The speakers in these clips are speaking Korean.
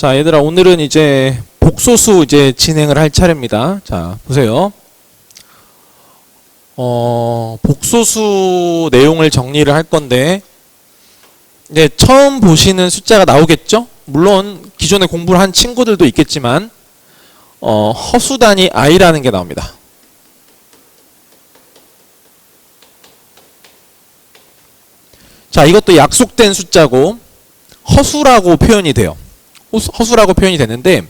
자, 얘들아, 오늘은 이제 복소수 이제 진행을 할 차례입니다. 자, 보세요. 복소수 내용을 정리를 할 건데, 이제 처음 보시는 숫자가 나오겠죠? 물론 기존에 공부를 한 친구들도 있겠지만, 허수 단위 i라는 게 나옵니다. 자, 이것도 약속된 숫자고 허수라고 표현이 돼요. 허수라고 표현이 되는데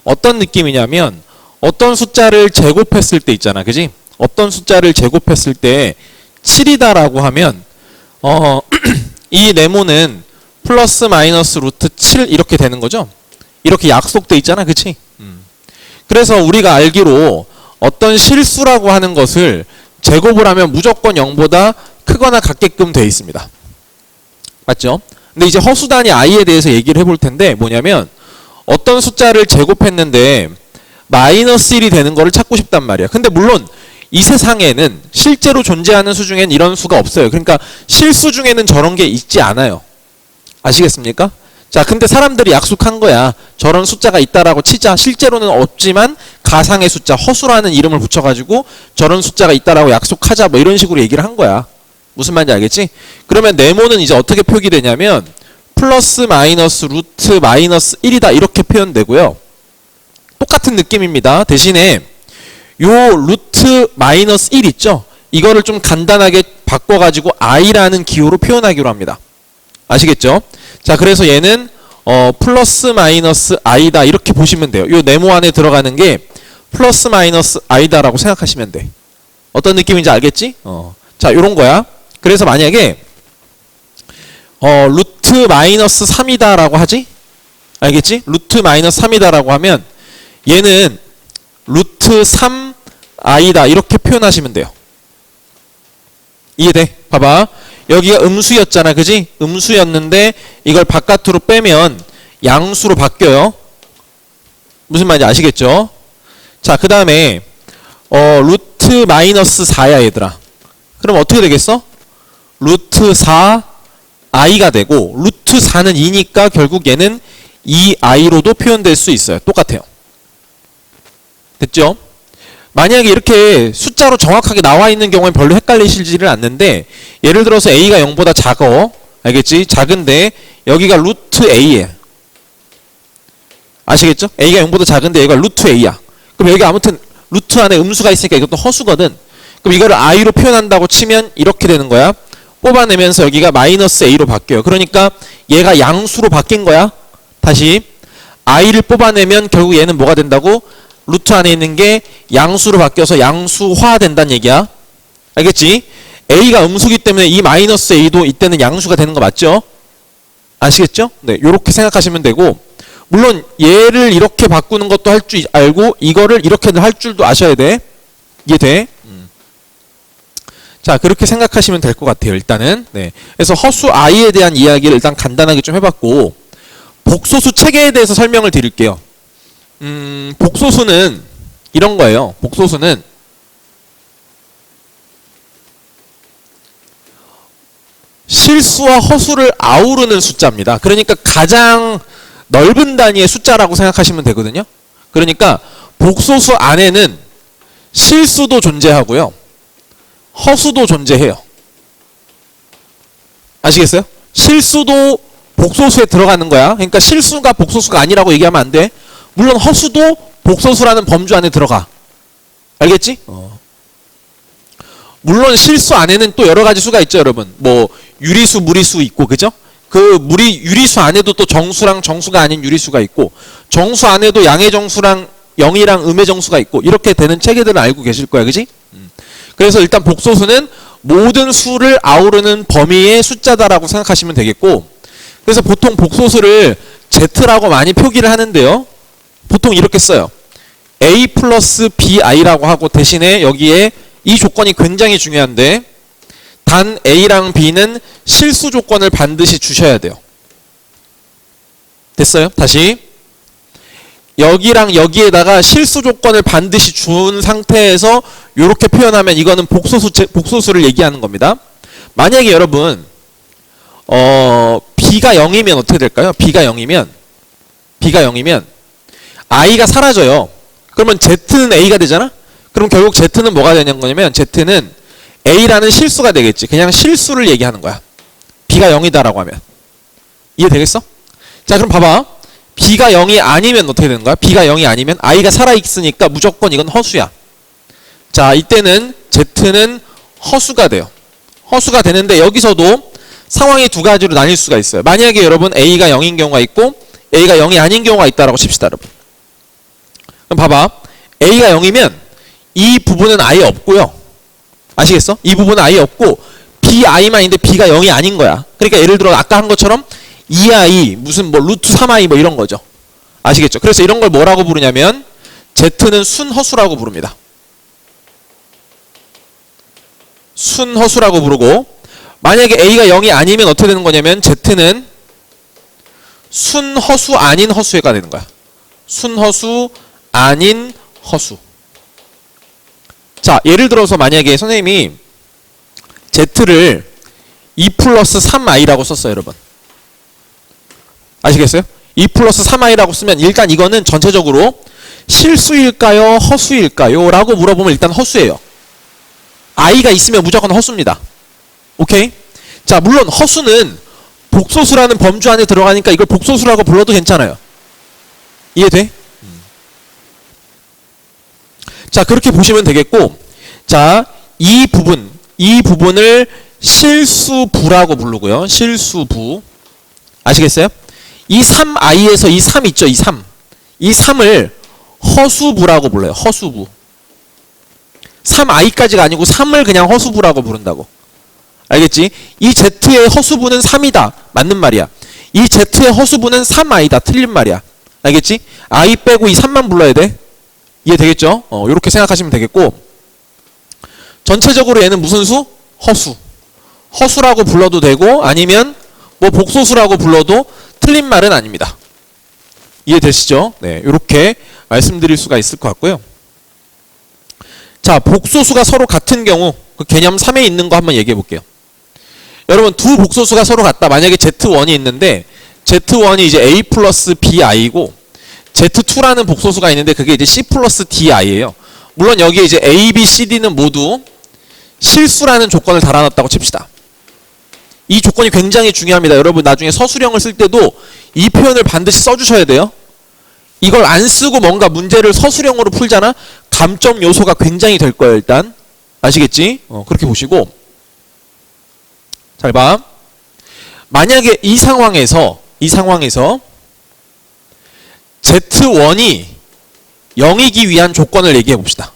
어떤 느낌이냐면 어떤 숫자를 제곱했을 때 있잖아, 그지? 어떤 숫자를 제곱했을 때 7이다라고 하면 이 네모는 플러스 마이너스 루트 7 이렇게 되는 거죠. 이렇게 약속돼 있잖아, 그치? 그래서 우리가 알기로 어떤 실수라고 하는 것을 제곱을 하면 무조건 0보다 크거나 같게끔 되어 있습니다. 맞죠? 근데 이제 허수 단위 i에 대해서 얘기를 해볼 텐데 뭐냐면 어떤 숫자를 제곱했는데 마이너스 1이 되는 거를 찾고 싶단 말이야. 근데 물론 이 세상에는 실제로 존재하는 수 중엔 이런 수가 없어요. 그러니까 실수 중에는 저런 게 있지 않아요. 아시겠습니까? 자, 근데 사람들이 약속한 거야. 저런 숫자가 있다라고 치자. 실제로는 없지만 가상의 숫자, 허수라는 이름을 붙여가지고 저런 숫자가 있다라고 약속하자. 뭐 이런 식으로 얘기를 한 거야. 무슨 말인지 알겠지? 그러면 네모는 이제 어떻게 표기되냐면 플러스 마이너스 루트 마이너스 1이다 이렇게 표현되고요. 똑같은 느낌입니다. 대신에 요 루트 마이너스 1 있죠? 이거를 좀 간단하게 바꿔가지고 i라는 기호로 표현하기로 합니다. 아시겠죠? 자, 그래서 얘는 플러스 마이너스 i다 이렇게 보시면 돼요. 요 네모 안에 들어가는 게 플러스 마이너스 i다라고 생각하시면 돼. 어떤 느낌인지 알겠지? 자, 요런 거야. 그래서 만약에 루트 마이너스 3이다 라고 하지? 알겠지? 루트 마이너스 3이다 라고 하면 얘는 루트 3i다 이렇게 표현하시면 돼요. 이해돼? 봐봐. 여기가 음수였잖아, 그지? 음수였는데 이걸 바깥으로 빼면 양수로 바뀌어요. 무슨 말인지 아시겠죠? 자, 그 다음에 루트 마이너스 4야 얘들아. 그럼 어떻게 되겠어? 루트 4i가 되고 루트 4는 2니까 결국 얘는 2i로도 표현될 수 있어요. 똑같아요. 됐죠? 만약에 이렇게 숫자로 정확하게 나와 있는 경우엔 별로 헷갈리시지를 않는데 예를 들어서 a가 0보다 작어. 알겠지? 작은데 여기가 루트 a에 아시겠죠? a가 0보다 작은데 얘가 루트 a야. 그럼 여기 아무튼 루트 안에 음수가 있으니까 이것도 허수거든. 그럼 이거를 i로 표현한다고 치면 이렇게 되는 거야. 뽑아내면서 여기가 마이너스 a로 바뀌어요. 그러니까 얘가 양수로 바뀐 거야. 다시 i를 뽑아내면 결국 얘는 뭐가 된다고? 루트 안에 있는 게 양수로 바뀌어서 양수화 된다는 얘기야. 알겠지? a가 음수기 때문에 이 마이너스 a도 이때는 양수가 되는 거 맞죠? 아시겠죠? 네, 요렇게 생각하시면 되고 물론 얘를 이렇게 바꾸는 것도 할 줄 알고 이거를 이렇게도 할 줄도 아셔야 돼. 이해돼? 자, 그렇게 생각하시면 될 것 같아요. 일단은. 네. 그래서 허수 i에 대한 이야기를 일단 간단하게 좀 해봤고 복소수 체계에 대해서 설명을 드릴게요. 복소수는 이런 거예요. 복소수는 실수와 허수를 아우르는 숫자입니다. 그러니까 가장 넓은 단위의 숫자라고 생각하시면 되거든요. 그러니까 복소수 안에는 실수도 존재하고요. 허수도 존재해요. 아시겠어요? 실수도 복소수에 들어가는 거야. 그러니까 실수가 복소수가 아니라고 얘기하면 안 돼. 물론 허수도 복소수라는 범주 안에 들어가. 알겠지? 물론 실수 안에는 또 여러 가지 수가 있죠, 여러분. 뭐 유리수, 무리수 있고, 그죠? 그 유리수 안에도 또 정수랑 정수가 아닌 유리수가 있고, 정수 안에도 양의 정수랑 영이랑 음의 정수가 있고, 이렇게 되는 체계들은 알고 계실 거야, 그지? 그래서 일단 복소수는 모든 수를 아우르는 범위의 숫자다라고 생각하시면 되겠고 그래서 보통 복소수를 Z라고 많이 표기를 하는데요. 보통 이렇게 써요. A 플러스 BI라고 하고 대신에 여기에 이 조건이 굉장히 중요한데 단 A랑 B는 실수 조건을 반드시 주셔야 돼요. 됐어요? 다시 여기랑 여기에다가 실수 조건을 반드시 준 상태에서 이렇게 표현하면 이거는 복소수를 얘기하는 겁니다. 만약에 여러분 B가 0이면 어떻게 될까요? B가 0이면 B가 0이면 I가 사라져요. 그러면 Z는 A가 되잖아? 그럼 결국 Z는 뭐가 되는 거냐면 Z는 A라는 실수가 되겠지. 그냥 실수를 얘기하는 거야. B가 0이다라고 하면. 이해되겠어? 자, 그럼 봐봐. B가 0이 아니면 어떻게 되는 거야? B가 0이 아니면 I가 살아있으니까 무조건 이건 허수야. 자, 이때는 Z는 허수가 돼요. 허수가 되는데 여기서도 상황이 두 가지로 나뉠 수가 있어요. 만약에 여러분 A가 0인 경우가 있고 A가 0이 아닌 경우가 있다라고 칩시다, 여러분. 그럼 봐봐. A가 0이면 이 부분은 아예 없고요. 아시겠어? 이 부분은 아예 없고 BI만 있는데 B가 0이 아닌 거야. 그러니까 예를 들어 아까 한 것처럼 2I 무슨 뭐 루트 3I 뭐 이런 거죠. 아시겠죠? 그래서 이런 걸 뭐라고 부르냐면 Z는 순허수라고 부릅니다. 순허수라고 부르고, 만약에 A가 0이 아니면 어떻게 되는 거냐면 Z는 순허수 아닌 허수가 되는 거야. 순허수 아닌 허수. 자, 예를 들어서 만약에 선생님이 Z를 2 플러스 3i라고 썼어요, 여러분. 아시겠어요? 2 플러스 3i라고 쓰면 일단 이거는 전체적으로 실수일까요? 허수일까요? 라고 물어보면 일단 허수예요. i가 있으면 무조건 허수입니다. 오케이? 자, 물론 허수는 복소수라는 범주 안에 들어가니까 이걸 복소수라고 불러도 괜찮아요. 이해돼? 자, 그렇게 보시면 되겠고, 자, 이 부분을 실수부라고 부르고요. 실수부. 아시겠어요? 이 3i에서 이 3 있죠? 이 3. 이 3을 허수부라고 불러요. 허수부. 3i까지가 아니고 3을 그냥 허수부라고 부른다고. 알겠지? 이 Z의 허수부는 3이다. 맞는 말이야. 이 Z의 허수부는 3i다. 틀린 말이야. 알겠지? i 빼고 이 3만 불러야 돼. 이해되겠죠? 요렇게 생각하시면 되겠고, 전체적으로 얘는 무슨 수? 허수. 허수라고 불러도 되고 아니면 뭐 복소수라고 불러도 틀린 말은 아닙니다. 이해되시죠? 네, 요렇게 말씀드릴 수가 있을 것 같고요. 자, 복소수가 서로 같은 경우 그 개념 3에 있는 거 한번 얘기해 볼게요. 여러분, 두 복소수가 서로 같다. 만약에 Z1이 있는데 Z1이 이제 A 플러스 BI고 Z2라는 복소수가 있는데 그게 이제 C 플러스 DI예요. 물론 여기에 이제 A, B, C, D는 모두 실수라는 조건을 달아놨다고 칩시다. 이 조건이 굉장히 중요합니다. 여러분, 나중에 서술형을 쓸 때도 이 표현을 반드시 써주셔야 돼요. 이걸 안 쓰고 뭔가 문제를 서술형으로 풀잖아? 감점 요소가 굉장히 될 거예요, 일단. 아시겠지? 그렇게 보시고. 잘 봐. 만약에 이 상황에서 Z1이 0이기 위한 조건을 얘기해 봅시다.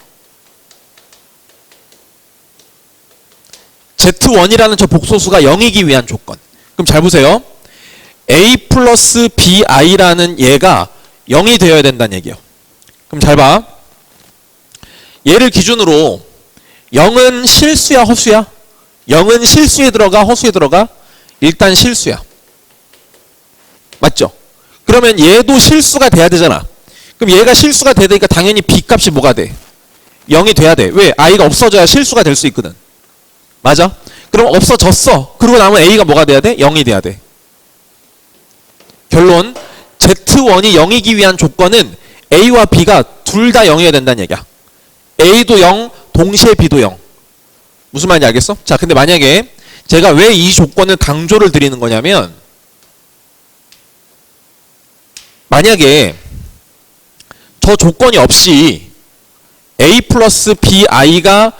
Z1이라는 저 복소수가 0이기 위한 조건. 그럼 잘 보세요. A 플러스 BI라는 얘가 0이 되어야 된다는 얘기예요. 그럼 잘 봐. 얘를 기준으로 0은 실수야, 허수야? 0은 실수에 들어가, 허수에 들어가? 일단 실수야. 맞죠? 그러면 얘도 실수가 돼야 되잖아. 그럼 얘가 실수가 돼야 되니까 당연히 B 값이 뭐가 돼? 0이 돼야 돼. 왜? I가 없어져야 실수가 될 수 있거든. 맞아? 그럼 없어졌어. 그러고 나면 A가 뭐가 돼야 돼? 0이 돼야 돼. 결론, Z1이 0이기 위한 조건은 A와 B가 둘 다 0이어야 된다는 얘기야. A도 0, 동시에 B도 0. 무슨 말인지 알겠어? 자, 근데 만약에 제가 왜 이 조건을 강조를 드리는 거냐면, 만약에 저 조건이 없이 A 플러스 BI가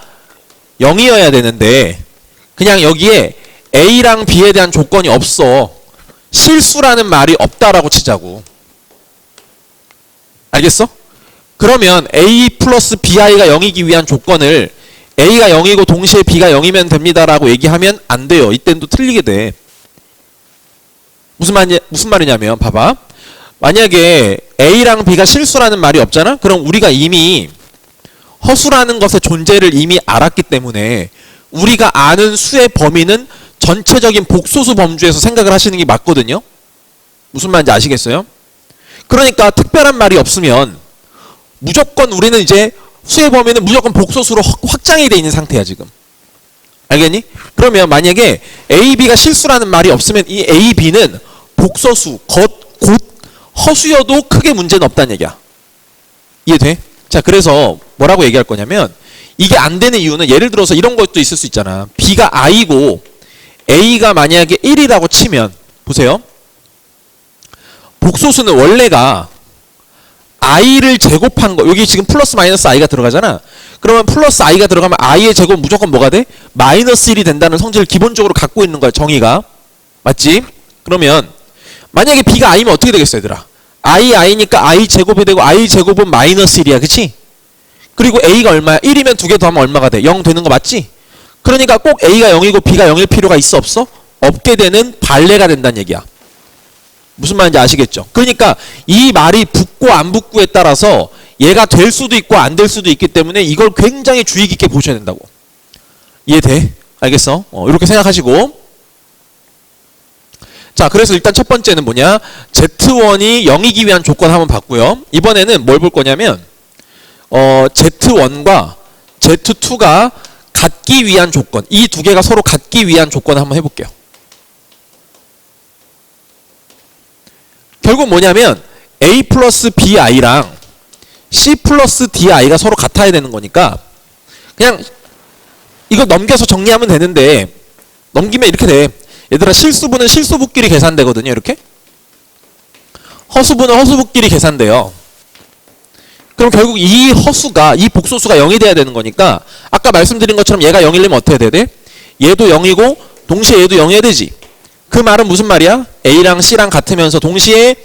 0이어야 되는데 그냥 여기에 A랑 B에 대한 조건이 없어. 실수라는 말이 없다라고 치자고. 알겠어? 그러면 A 플러스 BI가 0이기 위한 조건을 A가 0이고 동시에 B가 0이면 됩니다라고 얘기하면 안 돼요. 이땐 또 틀리게 돼. 무슨 말이냐면 봐봐. 만약에 A랑 B가 실수라는 말이 없잖아? 그럼 우리가 이미 허수라는 것의 존재를 이미 알았기 때문에 우리가 아는 수의 범위는 전체적인 복소수 범주에서 생각을 하시는 게 맞거든요. 무슨 말인지 아시겠어요? 그러니까 특별한 말이 없으면 무조건 우리는 이제 수의 범위는 무조건 복소수로 확장이 돼 있는 상태야, 지금. 알겠니? 그러면 만약에 A, B가 실수라는 말이 없으면 이 A, B는 복소수, 곧 허수여도 크게 문제는 없다는 얘기야. 이해돼? 자, 그래서 뭐라고 얘기할 거냐면 이게 안 되는 이유는 예를 들어서 이런 것도 있을 수 있잖아. B가 I고 A가 만약에 1이라고 치면 보세요. 복소수는 원래가 I를 제곱한 거, 여기 지금 플러스 마이너스 I가 들어가잖아. 그러면 플러스 I가 들어가면 I의 제곱은 무조건 뭐가 돼? 마이너스 1이 된다는 성질을 기본적으로 갖고 있는 거야, 정의가. 맞지? 그러면 만약에 B가 I면 어떻게 되겠어, 얘들아? I니까 I 제곱이 되고 I 제곱은 마이너스 1이야, 그치? 그리고 A가 얼마야? 1이면 두 개 더하면 얼마가 돼? 0 되는 거 맞지? 그러니까 꼭 A가 0이고 B가 0일 필요가 있어, 없어? 없게 되는 반례가 된다는 얘기야. 무슨 말인지 아시겠죠? 그러니까 이 말이 붙고 안 붙고에 따라서 얘가 될 수도 있고 안 될 수도 있기 때문에 이걸 굉장히 주의 깊게 보셔야 된다고. 이해돼? 알겠어? 이렇게 생각하시고. 자, 그래서 일단 첫 번째는 뭐냐? Z1이 0이기 위한 조건 한번 봤고요. 이번에는 뭘 볼 거냐면 Z1과 Z2가 같기 위한 조건, 이 두 개가 서로 같기 위한 조건을 한번 해볼게요. 결국 뭐냐면 A 플러스 BI랑 C 플러스 DI가 서로 같아야 되는 거니까 그냥 이거 넘겨서 정리하면 되는데 넘기면 이렇게 돼. 얘들아, 실수분은 실수부끼리 계산되거든요. 이렇게. 허수분은 허수부끼리 계산돼요. 그럼 결국 이 허수가, 이 복소수가 0이 돼야 되는 거니까 아까 말씀드린 것처럼 얘가 0이려면 어떻게 돼야 돼? 얘도 0이고 동시에 얘도 0이어야 되지. 그 말은 무슨 말이야? A랑 C랑 같으면서 동시에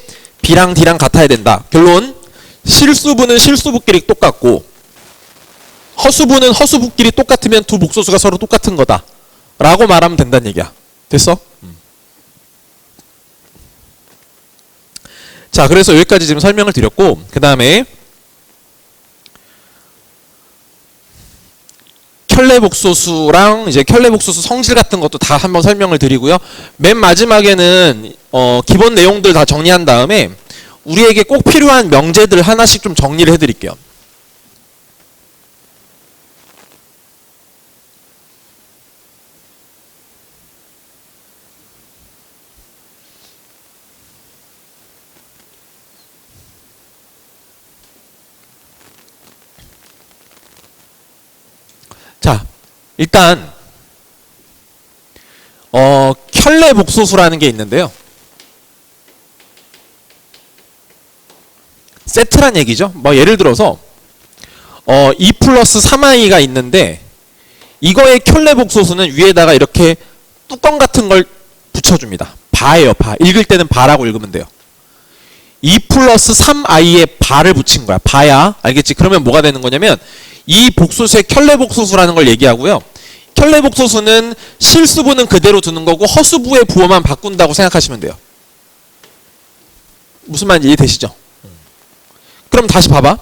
B랑 D랑 같아야 된다. 결론, 실수분은 실수부끼리 똑같고 허수분은 허수부끼리 똑같으면 두 복소수가 서로 똑같은 거다 라고 말하면 된다는 얘기야. 됐어? 자, 그래서 여기까지 지금 설명을 드렸고, 그 다음에 켤레복소수랑 이제 켤레복소수 성질 같은 것도 다 한번 설명을 드리고요. 맨 마지막에는 기본 내용들 다 정리한 다음에 우리에게 꼭 필요한 명제들 하나씩 좀 정리를 해드릴게요. 자, 일단 켤레복소수라는 게 있는데요. 세트란 얘기죠. 뭐 예를 들어서 2 플러스 3i가 있는데 이거의 켤레복소수는 위에다가 이렇게 뚜껑 같은 걸 붙여줍니다. 바예요, 바. 읽을 때는 바라고 읽으면 돼요. 2 플러스 3i에 바를 붙인 거야. 바야. 알겠지? 그러면 뭐가 되는 거냐면 이 복소수의 켤레복소수라는 걸 얘기하고요. 켤레복소수는 실수부는 그대로 두는 거고 허수부의 부호만 바꾼다고 생각하시면 돼요. 무슨 말인지 이해되시죠? 그럼 다시 봐봐.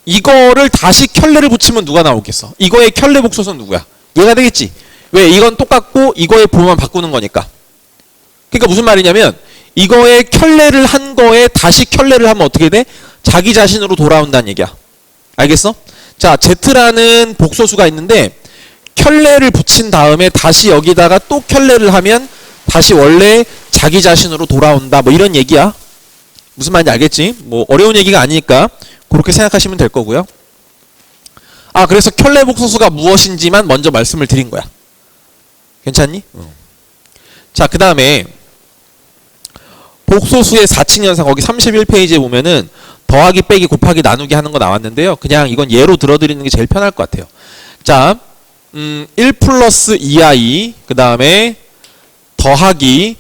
이거를 다시 켤레를 붙이면 누가 나오겠어? 이거의 켤레복소수는 누구야? 얘가 되겠지? 왜? 이건 똑같고 이거의 부호만 바꾸는 거니까. 그러니까 무슨 말이냐면 이거의 켤레를 한 거에 다시 켤레를 하면 어떻게 돼? 자기 자신으로 돌아온다는 얘기야. 알겠어? 자, Z라는 복소수가 있는데 켤레를 붙인 다음에 다시 여기다가 또 켤레를 하면 다시 원래 자기 자신으로 돌아온다. 뭐 이런 얘기야. 무슨 말인지 알겠지? 뭐 어려운 얘기가 아니니까 그렇게 생각하시면 될 거고요. 아, 그래서 켤레복소수가 무엇인지만 먼저 말씀을 드린 거야. 괜찮니? 자, 그 다음에 복소수의 4칙 연산 거기 31페이지에 보면은 더하기 빼기 곱하기 나누기 하는 거 나왔는데요. 그냥 이건 예로 들어드리는 게 제일 편할 것 같아요. 자, 1 플러스 2i 그 다음에 더하기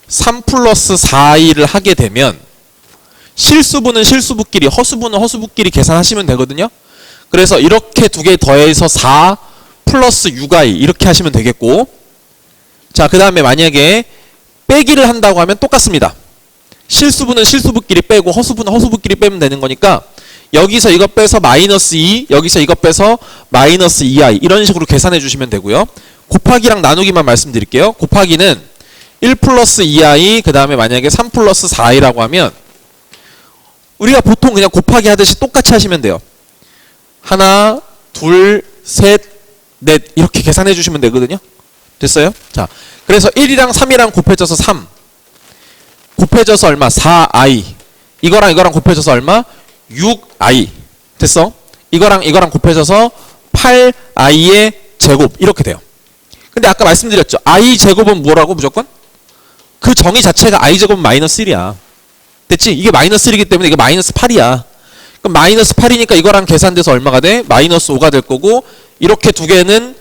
3 플러스 4i를 하게 되면 실수분은 실수부끼리, 허수분은 허수부끼리 계산하시면 되거든요. 그래서 이렇게 두 개 더해서 4 플러스 6i 이렇게 하시면 되겠고, 자, 그 다음에 만약에 빼기를 한다고 하면 똑같습니다. 실수분은 실수부끼리 빼고 허수분은 허수부끼리 빼면 되는 거니까 여기서 이거 빼서 마이너스 2, 여기서 이거 빼서 마이너스 2i 이런 식으로 계산해 주시면 되고요. 곱하기랑 나누기만 말씀드릴게요. 곱하기는 1 플러스 2i 그 다음에 만약에 3 플러스 4i라고 하면 우리가 보통 그냥 곱하기 하듯이 똑같이 하시면 돼요. 하나, 둘, 셋, 넷 이렇게 계산해 주시면 되거든요. 됐어요? 자, 그래서 1이랑 3이랑 곱해져서 3 곱해져서 얼마? 4i 이거랑 이거랑 곱해져서 얼마? 6i. 됐어? 이거랑 이거랑 곱해져서 8i의 제곱 이렇게 돼요. 근데 아까 말씀드렸죠. i 제곱은 뭐라고 무조건? 그 정의 자체가 i 제곱은 마이너스 1이야. 됐지? 이게 마이너스 1이기 때문에 이게 마이너스 8이야. 그럼 마이너스 8이니까 이거랑 계산돼서 얼마가 돼? 마이너스 5가 될 거고 이렇게 두 개는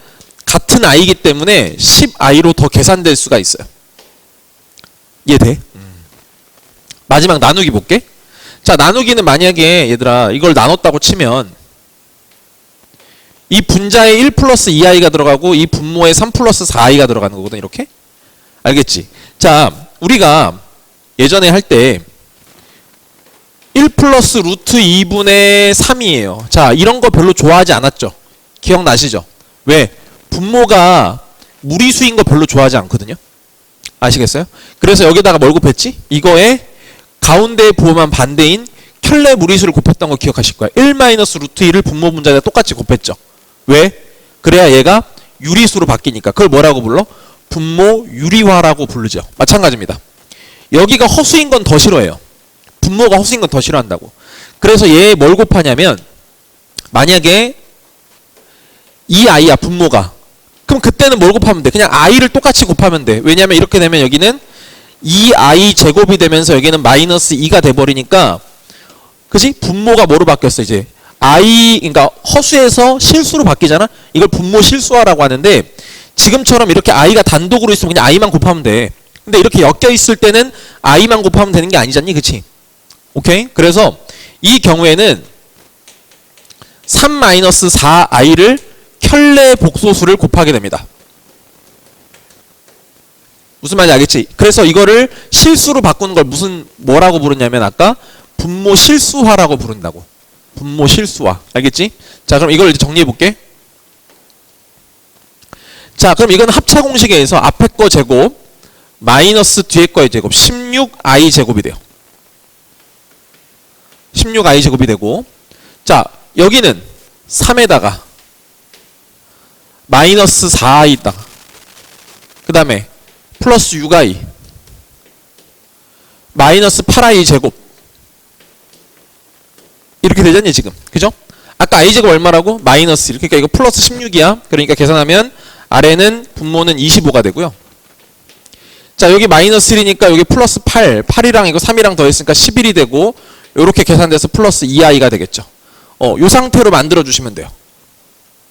같은 i이기 때문에 10i로 더 계산될 수가 있어요. 이해돼? 마지막 나누기 볼게. 자, 나누기는 만약에 얘들아 이걸 나눴다고 치면 이 분자에 1 플러스 2i가 들어가고 이 분모에 3 플러스 4i가 들어가는 거거든. 이렇게. 알겠지? 자, 우리가 예전에 할 때 1 플러스 루트 2분의 3이에요. 자, 이런 거 별로 좋아하지 않았죠? 기억나시죠? 왜? 분모가 무리수인 거 별로 좋아하지 않거든요? 아시겠어요? 그래서 여기다가 뭘 곱했지? 이거에 가운데에 부호만 반대인 켤레 무리수를 곱했던 거 기억하실 거야. 1 마이너스 루트 2를 분모 분자에다 똑같이 곱했죠. 왜? 그래야 얘가 유리수로 바뀌니까. 그걸 뭐라고 불러? 분모 유리화라고 부르죠. 마찬가지입니다. 여기가 허수인 건 더 싫어해요. 분모가 허수인 건 더 싫어한다고. 그래서 얘 뭘 곱하냐면 만약에 이 i야 분모가. 그럼 그때는 뭘 곱하면 돼? 그냥 i를 똑같이 곱하면 돼. 왜냐면 이렇게 되면 여기는 2i 제곱이 되면서 여기는 마이너스 2가 돼버리니까 그치? 분모가 뭐로 바뀌었어 이제? i, 그러니까 허수에서 실수로 바뀌잖아? 이걸 분모 실수화라고 하는데 지금처럼 이렇게 i가 단독으로 있으면 그냥 i만 곱하면 돼. 근데 이렇게 엮여 있을 때는 i만 곱하면 되는 게 아니잖니? 그치? 오케이? 그래서 이 경우에는 3-4i를 켤레 복소수를 곱하게 됩니다. 무슨 말인지 알겠지? 그래서 이거를 실수로 바꾸는 걸 뭐라고 부르냐면 아까 분모 실수화라고 부른다고. 분모 실수화. 알겠지? 자, 그럼 이걸 이제 정리해 볼게. 자, 그럼 이건 합차 공식에 의해서 앞에 거 제곱 마이너스 뒤에 거의 제곱 16i 제곱이 돼요. 16i 제곱이 되고 자, 여기는 3에다가 마이너스 4i 있다가 그 다음에 플러스 6i 마이너스 8i 제곱 이렇게 되잖니 지금. 그죠? 아까 i 제곱 얼마라고? 마이너스 1. 그러니까 이거 플러스 16이야. 그러니까 계산하면 아래는 분모는 25가 되고요. 자, 여기 마이너스 1이니까 여기 플러스 8. 8이랑 이거 3이랑 더했으니까 11이 되고 요렇게 계산돼서 플러스 2i가 되겠죠. 요 상태로 만들어 주시면 돼요.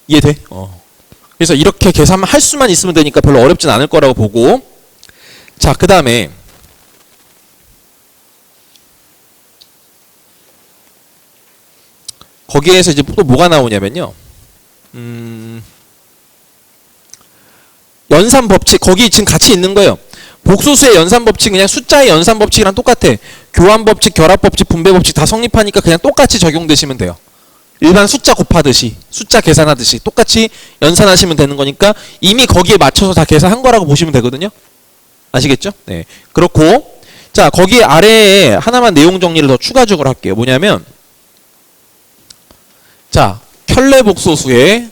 이해돼? 그래서 이렇게 계산할 수만 있으면 되니까 별로 어렵진 않을 거라고 보고 자, 그 다음에 거기에서 이제 또 뭐가 나오냐면요. 연산 법칙 거기 지금 같이 있는 거예요. 복소수의 연산 법칙 그냥 숫자의 연산 법칙이랑 똑같아. 교환 법칙, 결합 법칙, 분배 법칙 다 성립하니까 그냥 똑같이 적용되시면 돼요. 일반 숫자 곱하듯이 숫자 계산하듯이 똑같이 연산하시면 되는 거니까 이미 거기에 맞춰서 다 계산한 거라고 보시면 되거든요. 아시겠죠? 네. 그렇고 자, 거기 아래에 하나만 내용 정리를 더 추가적으로 할게요. 뭐냐면 자, 켤레 복소수의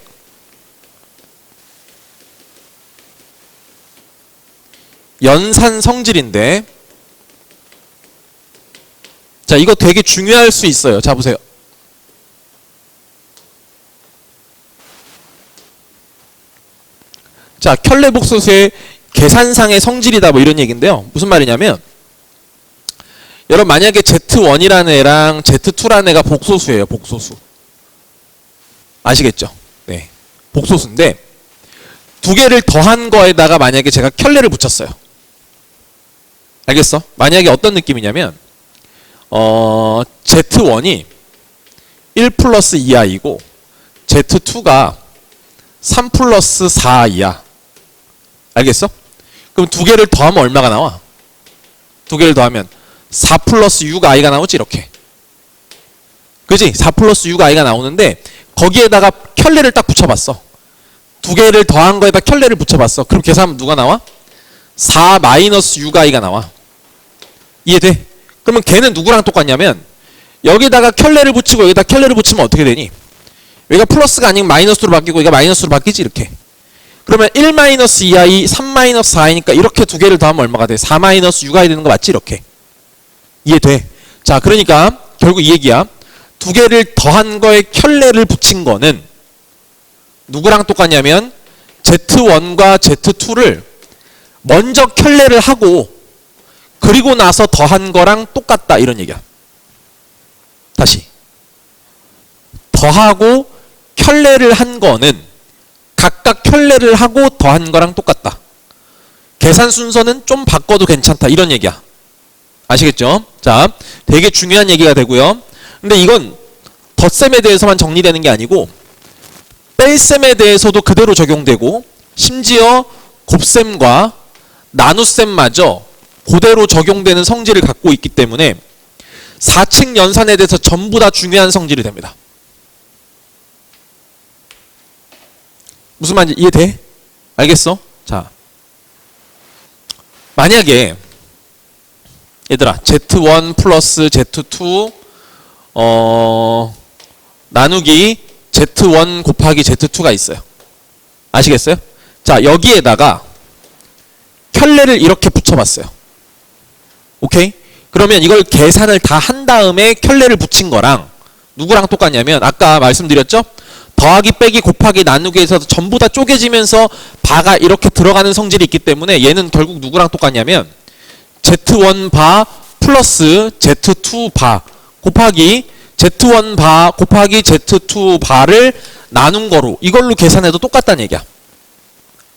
연산 성질인데 자, 이거 되게 중요할 수 있어요. 자, 보세요. 자, 켤레 복소수의 계산상의 성질이다 뭐 이런 얘기인데요. 무슨 말이냐면 여러분 만약에 Z1이라는 애랑 Z2라는 애가 복소수예요. 복소수. 아시겠죠? 네. 복소수인데 두 개를 더한 거에다가 만약에 제가 켤레를 붙였어요. 알겠어? 만약에 어떤 느낌이냐면 Z1이 1 플러스 2i고 Z2가 3 플러스 4i야. 알겠어? 그럼 두 개를 더하면 얼마가 나와? 두 개를 더하면 4 플러스 6i가 나오지 이렇게. 그지? 4 플러스 6i가 나오는데 거기에다가 켤레를 딱 붙여봤어. 두 개를 더한 거에다 켤레를 붙여봤어. 그럼 계산하면 누가 나와? 4 마이너스 6i가 나와. 이해돼? 그러면 걔는 누구랑 똑같냐면 여기다가 켤레를 붙이고 여기다 켤레를 붙이면 어떻게 되니? 여기가 플러스가 아니면 마이너스로 바뀌고 여기가 마이너스로 바뀌지 이렇게. 그러면 1 마이너스 2i, 3 마이너스 4i니까 이렇게 두 개를 더하면 얼마가 돼? 4 마이너스 6i 되는 거 맞지? 이렇게. 이해돼? 자, 그러니까 결국 이 얘기야. 두 개를 더한 거에 켤레를 붙인 거는 누구랑 똑같냐면 Z1과 Z2를 먼저 켤레를 하고 그리고 나서 더한 거랑 똑같다 이런 얘기야. 다시. 더하고 켤레를 한 거는 각각 켤레를 하고 더한 거랑 똑같다. 계산 순서는 좀 바꿔도 괜찮다 이런 얘기야. 아시겠죠? 자, 되게 중요한 얘기가 되고요. 근데 이건 덧셈에 대해서만 정리되는 게 아니고 뺄셈에 대해서도 그대로 적용되고 심지어 곱셈과 나눗셈마저 그대로 적용되는 성질을 갖고 있기 때문에 4층 연산에 대해서 전부 다 중요한 성질이 됩니다. 무슨 말인지 이해돼? 알겠어? 자, 만약에 얘들아 Z1 플러스 Z2 나누기 Z1 곱하기 Z2가 있어요. 아시겠어요? 자, 여기에다가 켤레를 이렇게 붙여봤어요. 오케이? 그러면 이걸 계산을 다 한 다음에 켤레를 붙인 거랑 누구랑 똑같냐면 아까 말씀드렸죠? 더하기 빼기 곱하기 나누기에서 전부 다 쪼개지면서 바가 이렇게 들어가는 성질이 있기 때문에 얘는 결국 누구랑 똑같냐면 Z1 바 플러스 Z2 바 곱하기 Z1 바 곱하기 Z2 바를 나눈 거로 이걸로 계산해도 똑같다는 얘기야.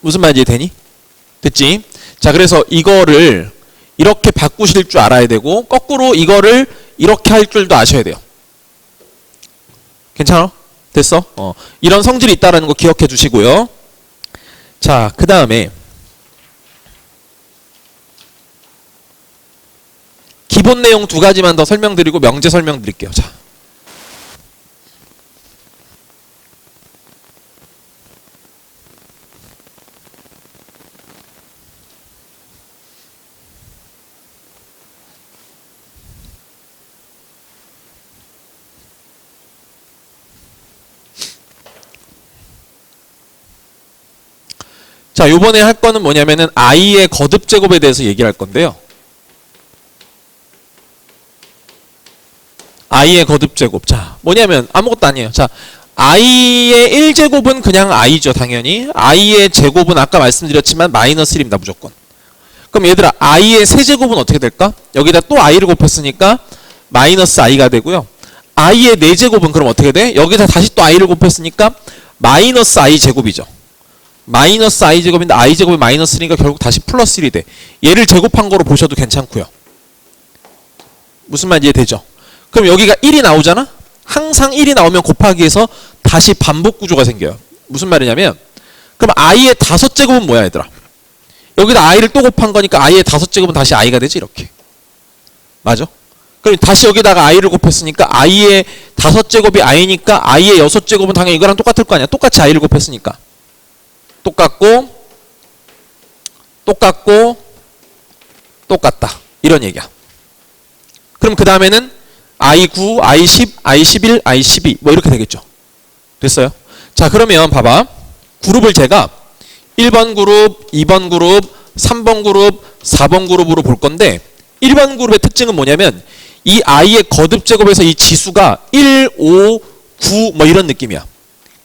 무슨 말인지 되니? 됐지? 자, 그래서 이거를 이렇게 바꾸실 줄 알아야 되고 거꾸로 이거를 이렇게 할 줄도 아셔야 돼요. 괜찮아? 됐어? 이런 성질이 있다는 거 기억해 주시고요. 자, 그 다음에 기본 내용 두 가지만 더 설명드리고 명제 설명드릴게요. 자, 자, 요번에 할 거는 뭐냐면은 i의 거듭 제곱에 대해서 얘기할 건데요. i의 거듭 제곱. 자, 뭐냐면 아무것도 아니에요. 자, i의 1제곱은 그냥 i죠, 당연히. i의 제곱은 아까 말씀드렸지만 마이너스 1입니다, 무조건. 그럼 얘들아, i의 세제곱은 어떻게 될까? 여기다 또 i를 곱했으니까 마이너스 i가 되고요. i의 4제곱은 그럼 어떻게 돼? 여기다 다시 또 i를 곱했으니까 마이너스 i 제곱이죠. 마이너스 i 제곱인데 i 제곱이 마이너스 1이니까 결국 다시 플러스 1이 돼. 얘를 제곱한 거로 보셔도 괜찮고요. 무슨 말인지 이해되죠? 그럼 여기가 1이 나오잖아? 항상 1이 나오면 곱하기해서 다시 반복 구조가 생겨요. 무슨 말이냐면 그럼 i의 5제곱은 뭐야 얘들아? 여기다 i를 또 곱한 거니까 i의 5제곱은 다시 i가 되지 이렇게. 맞아? 그럼 다시 여기다가 i를 곱했으니까 i의 5제곱이 i니까 i의 6제곱은 당연히 이거랑 똑같을 거 아니야. 똑같이 i를 곱했으니까. 똑같고 똑같고 똑같다 이런 얘기야. 그럼 그 다음에는 i9, i10, i11, i12 뭐 이렇게 되겠죠. 됐어요? 자, 그러면 봐봐. 그룹을 제가 1번 그룹, 2번 그룹, 3번 그룹, 4번 그룹으로 볼 건데 1번 그룹의 특징은 뭐냐면 이 i의 거듭 제곱에서 이 지수가 1, 5, 9 뭐 이런 느낌이야.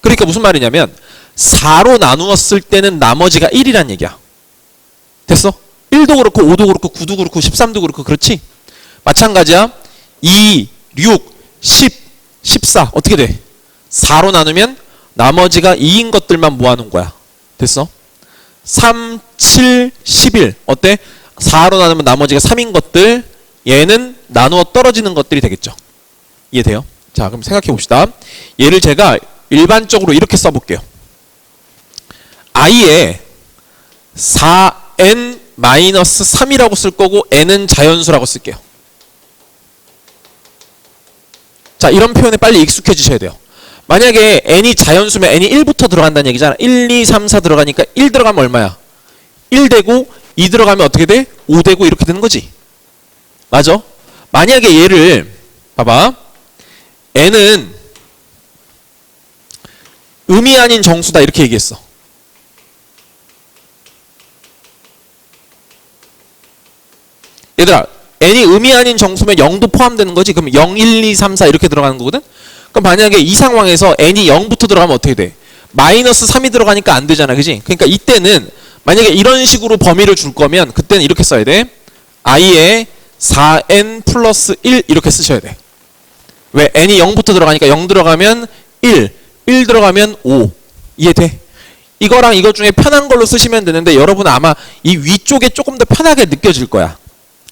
그러니까 무슨 말이냐면 4로 나누었을 때는 나머지가 1이란 얘기야. 됐어? 1도 그렇고 5도 그렇고 9도 그렇고 13도 그렇고 그렇지? 마찬가지야. 2, 6, 10, 14 어떻게 돼? 4로 나누면 나머지가 2인 것들만 모아놓은 거야. 됐어? 3, 7, 11 어때? 4로 나누면 나머지가 3인 것들 얘는 나누어 떨어지는 것들이 되겠죠. 이해돼요? 자, 그럼 생각해 봅시다. 얘를 제가 일반적으로 이렇게 써볼게요. i에 4n-3이라고 쓸 거고 n은 자연수라고 쓸게요. 자, 이런 표현에 빨리 익숙해지셔야 돼요. 만약에 n이 자연수면 n이 1부터 들어간다는 얘기잖아. 1, 2, 3, 4 들어가니까 1 들어가면 얼마야? 1 되고 2 들어가면 어떻게 돼? 5 되고 이렇게 되는 거지. 맞아? 만약에 얘를 봐봐. n은 음이 아닌 정수다 이렇게 얘기했어. 얘들아, n이 음이 아닌 정수면 0도 포함되는 거지. 그럼 0, 1, 2, 3, 4 이렇게 들어가는 거거든. 그럼 만약에 이 상황에서 n이 0부터 들어가면 어떻게 돼? 마이너스 3이 들어가니까 안 되잖아, 그지? 그러니까 이때는 만약에 이런 식으로 범위를 줄 거면 그때는 이렇게 써야 돼. i에 4n 플러스 1 이렇게 쓰셔야 돼. 왜? n이 0부터 들어가니까 0 들어가면 1, 1 들어가면 5. 이해돼? 이거랑 이거 중에 편한 걸로 쓰시면 되는데 여러분은 아마 이 위쪽에 조금 더 편하게 느껴질 거야.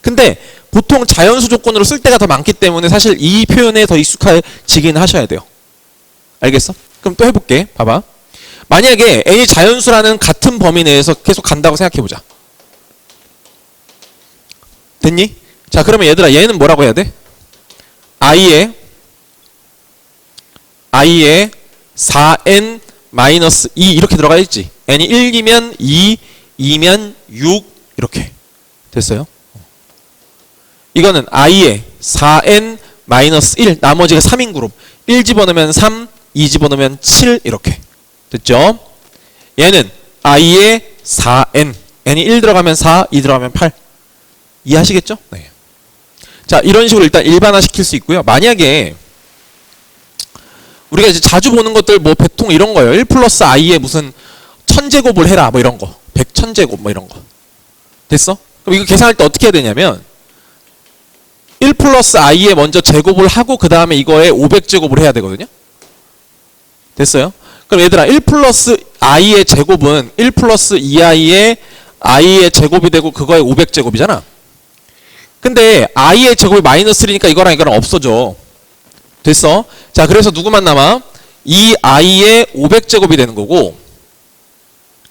근데 보통 자연수 조건으로 쓸 때가 더 많기 때문에 사실 이 표현에 더 익숙해지긴 하셔야 돼요. 알겠어? 그럼 또 해볼게. 봐봐. 만약에 n이 자연수라는 같은 범위 내에서 계속 간다고 생각해보자. 됐니? 자, 그러면 얘들아 얘는 뭐라고 해야 돼? i에 4n 마이너스 2 이렇게 들어가 있지. n이 1이면 2, 2면 6 이렇게 됐어요. 이거는 i에 4n 마이너스 1 나머지가 3인 그룹 1 집어넣으면 3, 2 집어넣으면 7 이렇게 됐죠. 얘는 i에 4n n이 1 들어가면 4, 2 들어가면 8 이해하시겠죠? 네. 자, 이런 식으로 일단 일반화 시킬 수 있고요. 만약에 우리가 이제 자주 보는 것들 뭐 배통 이런 거예요. 1 플러스 i에 무슨 1000제곱을 해라 뭐 이런 거 100,000제곱 뭐 이런 거 됐어? 그럼 이거 계산할 때 어떻게 해야 되냐면 1 플러스 i에 먼저 제곱을 하고 그 다음에 이거에 500제곱을 해야 되거든요. 됐어요? 그럼 얘들아 1 플러스 i의 제곱은 1 플러스 2i의 i의 제곱이 되고 그거에 500제곱이잖아. 근데 i의 제곱이 마이너스 3니까 이거랑 이거랑 없어져. 됐어? 자, 그래서 누구만 남아? 2i의 500제곱이 되는 거고,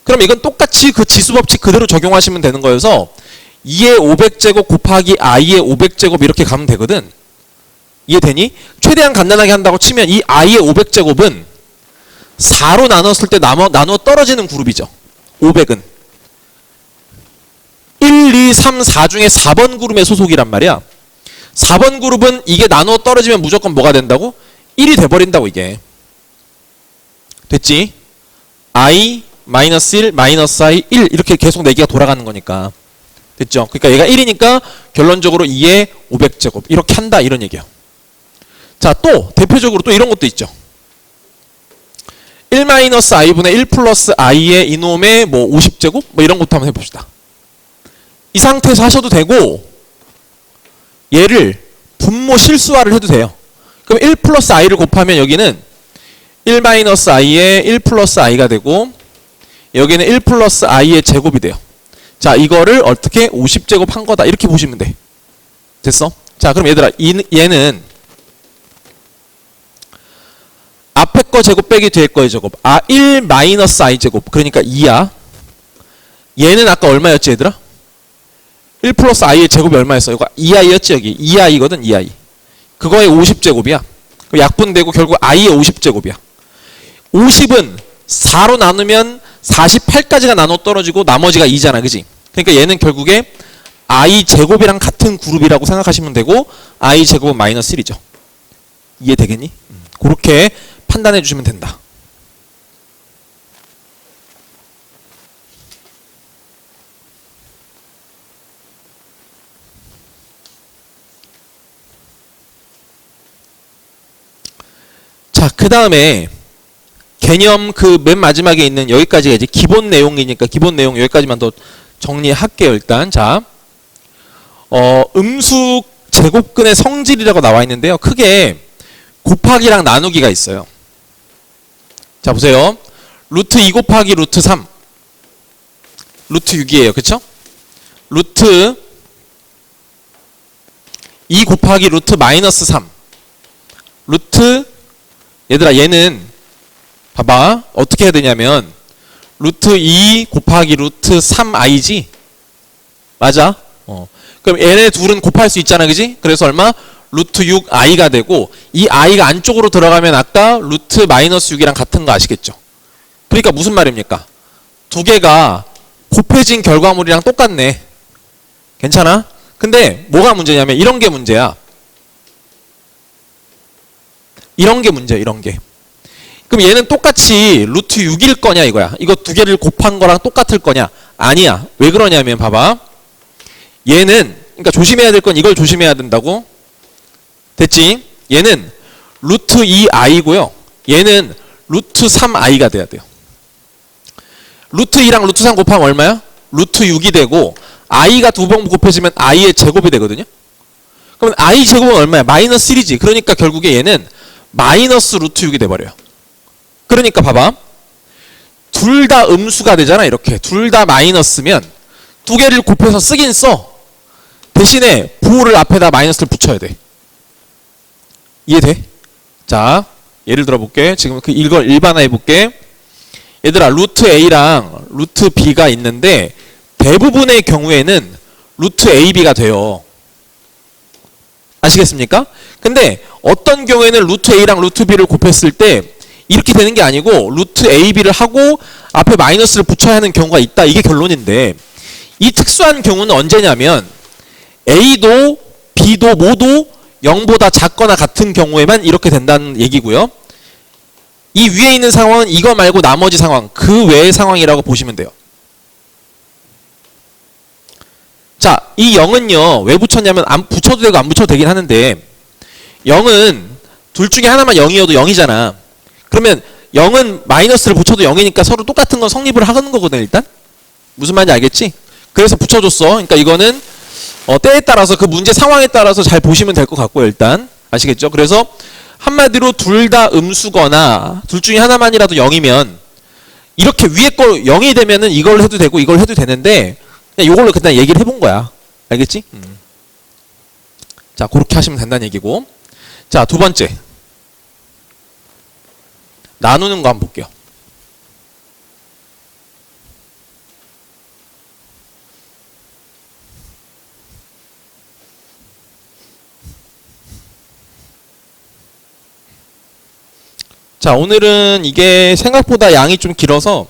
그럼 이건 똑같이 그 지수법칙 그대로 적용하시면 되는 거여서 2의 500제곱 곱하기 i의 500제곱 이렇게 가면 되거든. 이해되니? 최대한 간단하게 한다고 치면 이 i의 500제곱은 4로 나눴을 때 나누어 떨어지는 그룹이죠. 500은 1, 2, 3, 4 중에 4번 그룹의 소속이란 말이야. 4번 그룹은 이게 나누어 떨어지면 무조건 뭐가 된다고? 1이 돼버린다고. 이게 됐지? i, 마이너스 1, 마이너스 i, 1 이렇게 계속 4개가 돌아가는 거니까. 됐죠? 그러니까 얘가 1이니까 결론적으로 2의 500제곱 이렇게 한다 이런 얘기야. 자, 또 대표적으로 또 이런 것도 있죠. 1 마이너스 i분의 1 플러스 i의 이놈의 뭐 50제곱 뭐 이런 것도 한번 해봅시다. 이 상태에서 하셔도 되고 얘를 분모 실수화를 해도 돼요. 그럼 1 플러스 i를 곱하면 여기는 1 마이너스 i의 1 플러스 i가 되고 여기는 1 플러스 i의 제곱이 돼요. 자, 이거를 어떻게 50제곱 한 거다 이렇게 보시면 돼. 됐어? 자, 그럼 얘들아 얘는 앞에 거 제곱 빼기 뒤에 거의 제곱 1 마이너스 i 제곱 그러니까 2야. 얘는 아까 얼마였지 얘들아? 1 플러스 i의 제곱이 얼마였어? 이거 2i였지 여기. 2i거든 2i. 그거의 50제곱이야. 약분되고 결국 i의 50제곱이야. 50은 4로 나누면 48까지가 나눠 떨어지고 나머지가 2잖아. 그지? 그러니까 얘는 결국에 i 제곱이랑 같은 그룹이라고 생각하시면 되고 i 제곱은 마이너스 1이죠. 이해되겠니? 그렇게 판단해 주시면 된다. 자, 그 다음에 개념 그 맨 마지막에 있는 여기까지가 이제 기본 내용이니까 기본 내용 여기까지만 더 정리할게요. 일단 자, 음수 제곱근의 성질이라고 나와 있는데요. 크게 곱하기랑 나누기가 있어요. 자, 보세요. 루트 2 곱하기 루트 3 루트 6이에요. 그쵸? 루트 2 곱하기 루트 마이너스 3 루트 얘들아 얘는 봐봐 어떻게 해야 되냐면 루트 2 곱하기 루트 3i지? 맞아? 그럼 얘네 둘은 곱할 수 있잖아. 그지? 그래서 얼마? 루트 6i가 되고 이 i가 안쪽으로 들어가면 아까 루트 마이너스 6이랑 같은 거 아시겠죠? 그러니까 무슨 말입니까? 두 개가 곱해진 결과물이랑 똑같네. 괜찮아? 근데 뭐가 문제냐면 이런 게 문제야. 이런 게 문제야. 이런 게. 그럼 얘는 똑같이 루트 6일 거냐 이거야. 이거 두 개를 곱한 거랑 똑같을 거냐? 아니야. 왜 그러냐면 봐봐. 얘는 그러니까 조심해야 될 건 이걸 조심해야 된다고. 됐지? 얘는 루트 2i고요. 얘는 루트 3i가 돼야 돼요. 루트 2랑 루트 3 곱하면 얼마야? 루트 6이 되고 i가 두 번 곱해지면 i의 제곱이 되거든요. 그러면 i 제곱은 얼마야? 마이너스 1이지. 그러니까 결국에 얘는 마이너스 루트 6이 돼버려요. 그러니까 봐봐. 둘 다 음수가 되잖아. 이렇게 둘 다 마이너스면 두 개를 곱해서 쓰긴 써. 대신에 부호를 앞에다 마이너스를 붙여야 돼. 이해돼? 자, 예를 들어 볼게. 지금 이걸 일반화해 볼게. 얘들아, 루트 a랑 루트 b가 있는데 대부분의 경우에는 루트 ab가 돼요. 아시겠습니까? 근데 어떤 경우에는 루트 a랑 루트 b를 곱했을 때 이렇게 되는 게 아니고 루트 ab를 하고 앞에 마이너스를 붙여야 하는 경우가 있다. 이게 결론인데 이 특수한 경우는 언제냐면 a도 b도 모두 0보다 작거나 같은 경우에만 이렇게 된다는 얘기고요. 이 위에 있는 상황은 이거 말고 나머지 상황, 그 외의 상황이라고 보시면 돼요. 자, 이 0은요 왜 붙였냐면 안 붙여도 되고 안 붙여도 되긴 하는데 0은 둘 중에 하나만 0이어도 0이잖아. 그러면 0은 마이너스를 붙여도 0이니까 서로 똑같은 건 성립을 하는 거거든. 일단 무슨 말인지 알겠지? 그래서 붙여줬어. 그러니까 이거는 때에 따라서 그 문제 상황에 따라서 잘 보시면 될 것 같고요. 일단 아시겠죠? 그래서 한마디로 둘 다 음수거나 둘 중에 하나만이라도 0이면 이렇게 위에 거 0이 되면은 이걸 해도 되고 이걸 해도 되는데 그냥 이걸로 그냥 얘기를 해본 거야. 알겠지? 자, 그렇게 하시면 된다는 얘기고. 자, 두 번째 나누는 거 한번 볼게요. 자, 오늘은 이게 생각보다 양이 좀 길어서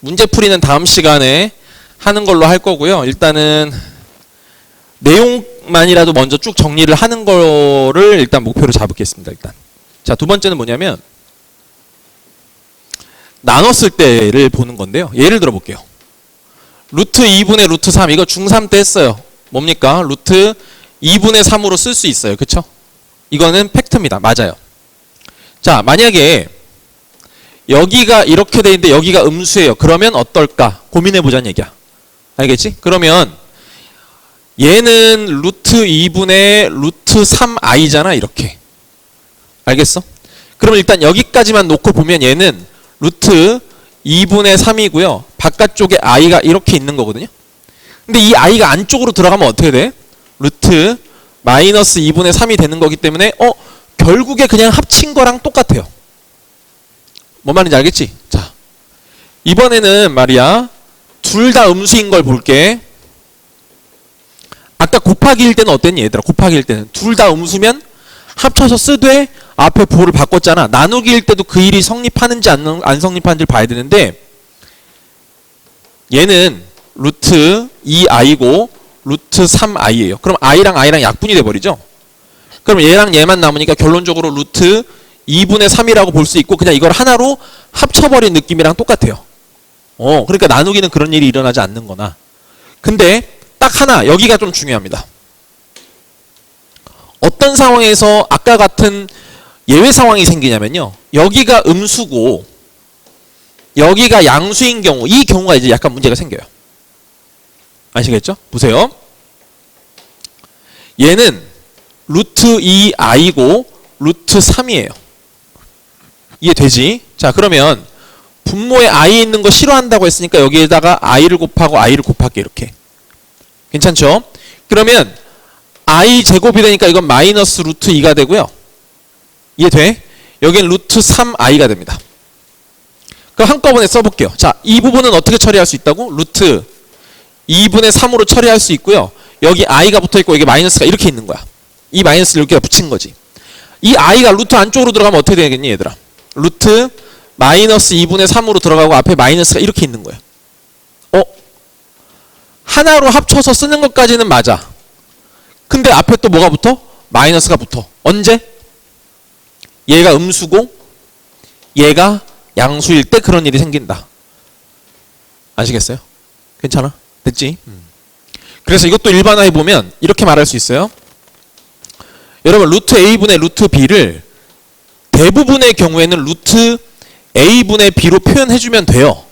문제풀이는 다음 시간에 하는 걸로 할 거고요. 일단은 내용만이라도 먼저 쭉 정리를 하는 거를 일단 목표로 잡겠습니다. 일단. 자, 두 번째는 뭐냐면 나눴을 때를 보는 건데요. 예를 들어 볼게요. 루트 2분의 루트 3 이거 중3 때 했어요. 뭡니까? 루트 2분의 3으로 쓸 수 있어요. 그쵸? 이거는 팩트입니다. 맞아요. 자, 만약에 여기가 이렇게 돼 있는데 여기가 음수예요. 그러면 어떨까? 고민해 보자는 얘기야. 알겠지? 그러면 얘는 루트 2분의 루트 3i잖아. 이렇게. 알겠어? 그럼 일단 여기까지만 놓고 보면 얘는 루트 2분의 3이고요. 바깥쪽에 i가 이렇게 있는 거거든요. 근데 이 i가 안쪽으로 들어가면 어떻게 돼? 루트 마이너스 2분의 3이 되는 거기 때문에 결국에 그냥 합친 거랑 똑같아요. 뭔 말인지 알겠지? 자, 이번에는 말이야 둘 다 음수인 걸 볼게. 아까 곱하기일 때는 어땠니 얘들아? 곱하기일 때는 둘 다 음수면 합쳐서 쓰되 앞에 부호를 바꿨잖아. 나누기일 때도 그 일이 성립하는지 안 성립하는지를 봐야 되는데 얘는 루트 2i고 루트 3i예요. 그럼 i랑 i랑 약분이 돼버리죠? 그럼 얘랑 얘만 남으니까 결론적으로 루트 2분의 3이라고 볼 수 있고 그냥 이걸 하나로 합쳐버린 느낌이랑 똑같아요. 그러니까 나누기는 그런 일이 일어나지 않는 거나. 근데 딱 하나 여기가 좀 중요합니다. 어떤 상황에서 아까 같은 예외 상황이 생기냐면요. 여기가 음수고 여기가 양수인 경우 이 경우가 이제 약간 문제가 생겨요. 아시겠죠? 보세요. 얘는 루트 2i고 루트 3이에요. 이해되지? 자, 그러면 분모에 i 있는 거 싫어한다고 했으니까 여기에다가 i를 곱하고 i를 곱할게. 이렇게. 괜찮죠? 그러면 i 제곱이 되니까 이건 마이너스 루트 2가 되고요. 이해돼? 여기는 루트 3i가 됩니다. 그럼 한꺼번에 써볼게요. 자, 이 부분은 어떻게 처리할 수 있다고? 루트 2분의 3으로 처리할 수 있고요. 여기 i가 붙어있고 여기 마이너스가 이렇게 있는 거야. 이 마이너스를 여기다 붙인 거지. 이 i가 루트 안쪽으로 들어가면 어떻게 되겠니 얘들아? 루트 마이너스 2분의 3으로 들어가고 앞에 마이너스가 이렇게 있는 거야. 하나로 합쳐서 쓰는 것까지는 맞아. 근데 앞에 또 뭐가 붙어? 마이너스가 붙어. 언제? 얘가 음수고 얘가 양수일 때 그런 일이 생긴다. 아시겠어요? 괜찮아? 됐지? 그래서 이것도 일반화해 보면 이렇게 말할 수 있어요. 여러분 루트 a분의 루트 b를 대부분의 경우에는 루트 a분의 b로 표현해주면 돼요.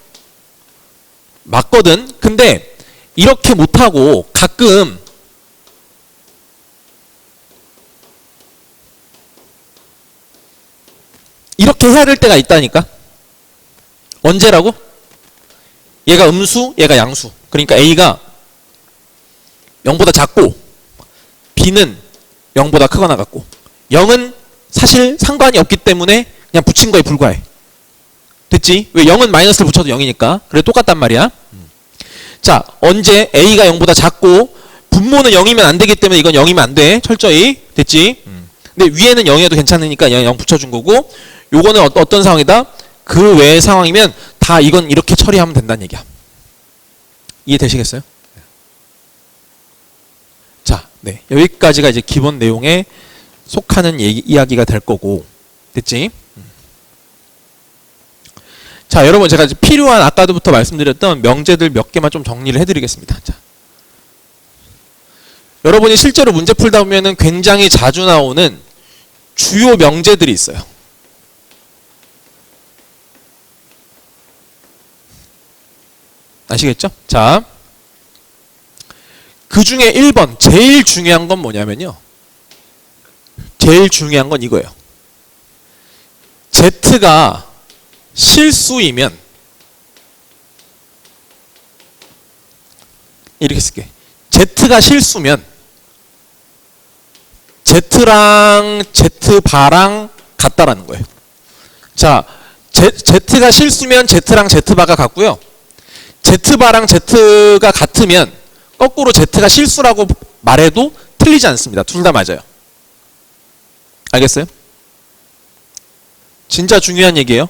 맞거든. 근데 이렇게 못하고 가끔 이렇게 해야 될 때가 있다니까. 언제라고? 얘가 음수, 얘가 양수. 그러니까 a가 0보다 작고 b는 0보다 크거나 같고 0은 사실 상관이 없기 때문에 그냥 붙인 거에 불과해. 됐지? 왜 0은 마이너스를 붙여도 0이니까. 그래 똑같단 말이야. 자, 언제 a가 0보다 작고 분모는 0이면 안 되기 때문에 이건 0이면 안 돼. 철저히. 됐지? 근데 위에는 0이어도 괜찮으니까 0 붙여준 거고 요거는 어떤 상황이다? 그 외의 상황이면 다 이건 이렇게 처리하면 된다는 얘기야. 이해되시겠어요? 자, 네. 여기까지가 이제 기본 내용에 속하는 이야기가 될 거고. 됐지? 자, 여러분 제가 이제 필요한 아까부터 말씀드렸던 명제들 몇 개만 좀 정리를 해드리겠습니다. 자, 여러분이 실제로 문제 풀다 보면은 굉장히 자주 나오는 주요 명제들이 있어요. 아시겠죠? 자, 그 중에 1번 제일 중요한 건 뭐냐면요. 제일 중요한 건 이거예요. Z가 실수이면 이렇게 쓸게. Z가 실수면 Z랑 Z바랑 같다라는 거예요. 자, Z가 실수면 Z랑 Z바가 같고요. Z바랑 Z가 같으면 거꾸로 Z가 실수라고 말해도 틀리지 않습니다. 둘 다 맞아요. 알겠어요? 진짜 중요한 얘기예요.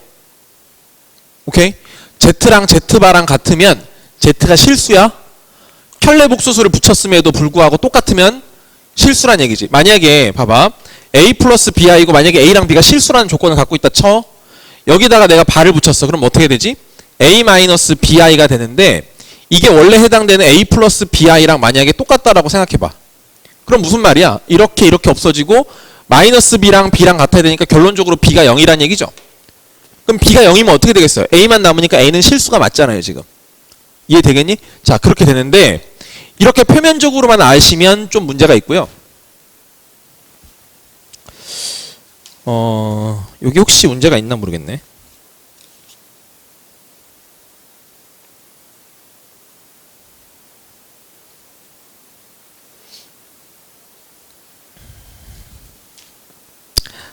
오케이? Z랑 Z바랑 같으면 Z가 실수야. 켤레복소수를 붙였음에도 불구하고 똑같으면 실수란 얘기지. 만약에 봐봐. A 플러스 B이고 만약에 A랑 B가 실수라는 조건을 갖고 있다 쳐. 여기다가 내가 바를 붙였어. 그럼 어떻게 되지? A 마이너스 Bi가 되는데 이게 원래 해당되는 A 플러스 Bi랑 만약에 똑같다라고 생각해봐. 그럼 무슨 말이야? 이렇게 없어지고 마이너스 B랑 B랑 같아야 되니까 결론적으로 B가 0이란 얘기죠. 그럼 B가 0이면 어떻게 되겠어요? A만 남으니까 A는 실수가 맞잖아요 지금. 이해되겠니? 자, 그렇게 되는데 이렇게 표면적으로만 아시면 좀 문제가 있고요. 여기 혹시 문제가 있나 모르겠네.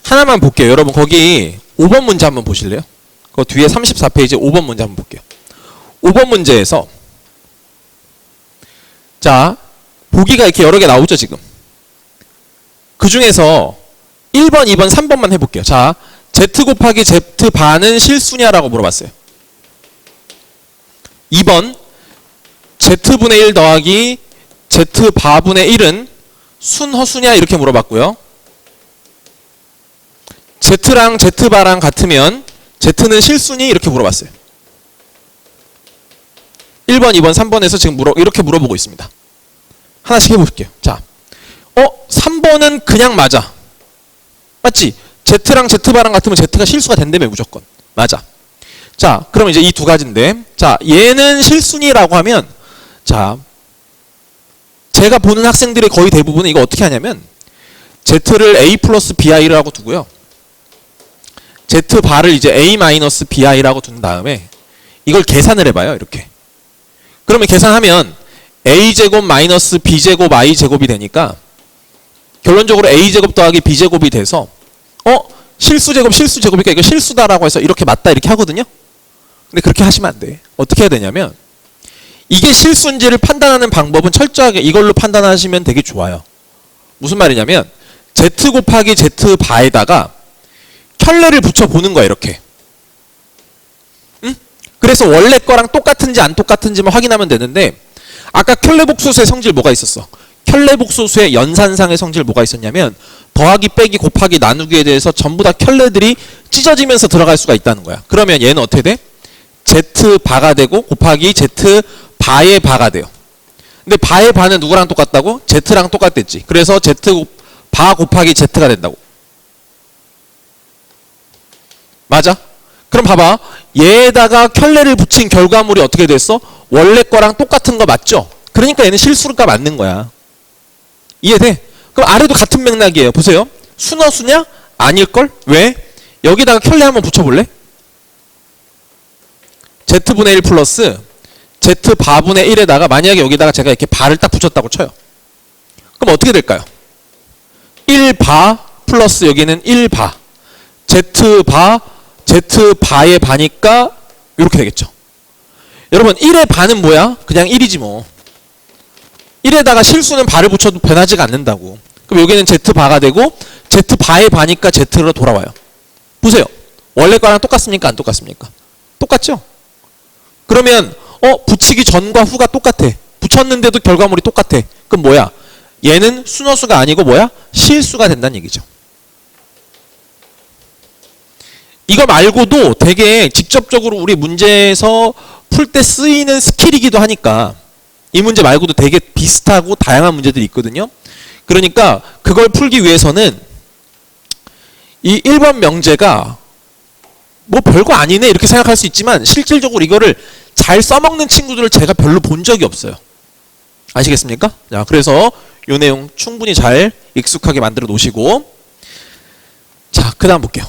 하나만 볼게요. 여러분 거기 5번 문제 한번 보실래요? 그 뒤에 34페이지 5번 문제 한번 볼게요. 5번 문제에서 자, 보기가 이렇게 여러 개 나오죠 지금. 그 중에서 1번, 2번, 3번만 해볼게요. 자, Z 곱하기 Z 반은 실수냐라고 물어봤어요. 2번 Z분의 1 더하기 Z 바분의 1은 순허수냐 이렇게 물어봤고요. Z랑 Z바랑 같으면 Z는 실수니 이렇게 물어봤어요. 1번, 2번, 3번에서 지금 이렇게 물어보고 있습니다. 하나씩 해볼게요. 자, 3번은 그냥 맞아. 맞지? Z랑 Z바랑 같으면 Z가 실수가 된다며 무조건. 맞아. 자, 그럼 이제 이 두 가지인데, 자, 얘는 실수니라고 하면, 자, 제가 보는 학생들의 거의 대부분은 이거 어떻게 하냐면, Z를 A 플러스 BI라고 두고요. Z바를 이제 A 마이너스 BI라고 둔 다음에, 이걸 계산을 해봐요, 이렇게. 그러면 계산하면, A제곱 마이너스 B제곱 I제곱이 되니까, 결론적으로 A제곱 더하기 B제곱이 돼서, 실수제곱이니까 이거 실수다라고 해서 이렇게 맞다 이렇게 하거든요. 근데 그렇게 하시면 안 돼. 어떻게 해야 되냐면 이게 실수인지를 판단하는 방법은 철저하게 이걸로 판단하시면 되게 좋아요. 무슨 말이냐면 Z 곱하기 Z 바에다가 켤레를 붙여보는 거야 이렇게. 응? 그래서 원래 거랑 똑같은지 안 똑같은지만 확인하면 되는데 아까 켤레복소수의 성질 뭐가 있었어? 켤레복소수의 연산상의 성질 뭐가 있었냐면 더하기 빼기 곱하기 나누기에 대해서 전부 다 켤레들이 찢어지면서 들어갈 수가 있다는 거야. 그러면 얘는 어떻게 돼? Z 바가 되고 곱하기 Z 바의 바가 돼요. 근데 바의 바는 누구랑 똑같다고? Z랑 똑같댔지. 그래서 Z 바 곱하기 Z가 된다고. 맞아? 그럼 봐봐. 얘에다가 켤레를 붙인 결과물이 어떻게 됐어? 원래 거랑 똑같은 거 맞죠? 그러니까 얘는 실수가 맞는 거야. 이해돼? 그럼 아래도 같은 맥락이에요. 보세요. 순허수냐? 아닐걸? 왜? 여기다가 켤레 한번 붙여볼래? Z분의 1 플러스 Z 바분의 1에다가 만약에 여기다가 제가 이렇게 바를 딱 붙였다고 쳐요. 그럼 어떻게 될까요? 1바 플러스 여기는 1바. Z바의 바니까 이렇게 되겠죠. 여러분 1의 바는 뭐야? 그냥 1이지 뭐. 1에다가 실수는 바를 붙여도 변하지가 않는다고. 그럼 여기는 Z바가 되고 Z바의 바니까 Z로 돌아와요. 보세요. 원래 거랑 똑같습니까? 안 똑같습니까? 똑같죠? 그러면 붙이기 전과 후가 똑같아. 붙였는데도 결과물이 똑같아. 그럼 뭐야? 얘는 순허수가 아니고 뭐야? 실수가 된다는 얘기죠. 이거 말고도 되게 직접적으로 우리 문제에서 풀 때 쓰이는 스킬이기도 하니까 이 문제 말고도 되게 비슷하고 다양한 문제들이 있거든요. 그러니까 그걸 풀기 위해서는 이 1번 명제가 뭐 별거 아니네 이렇게 생각할 수 있지만 실질적으로 이거를 잘 써먹는 친구들을 제가 별로 본 적이 없어요. 아시겠습니까? 자, 그래서 이 내용 충분히 잘 익숙하게 만들어 놓으시고, 자, 그 다음 볼게요.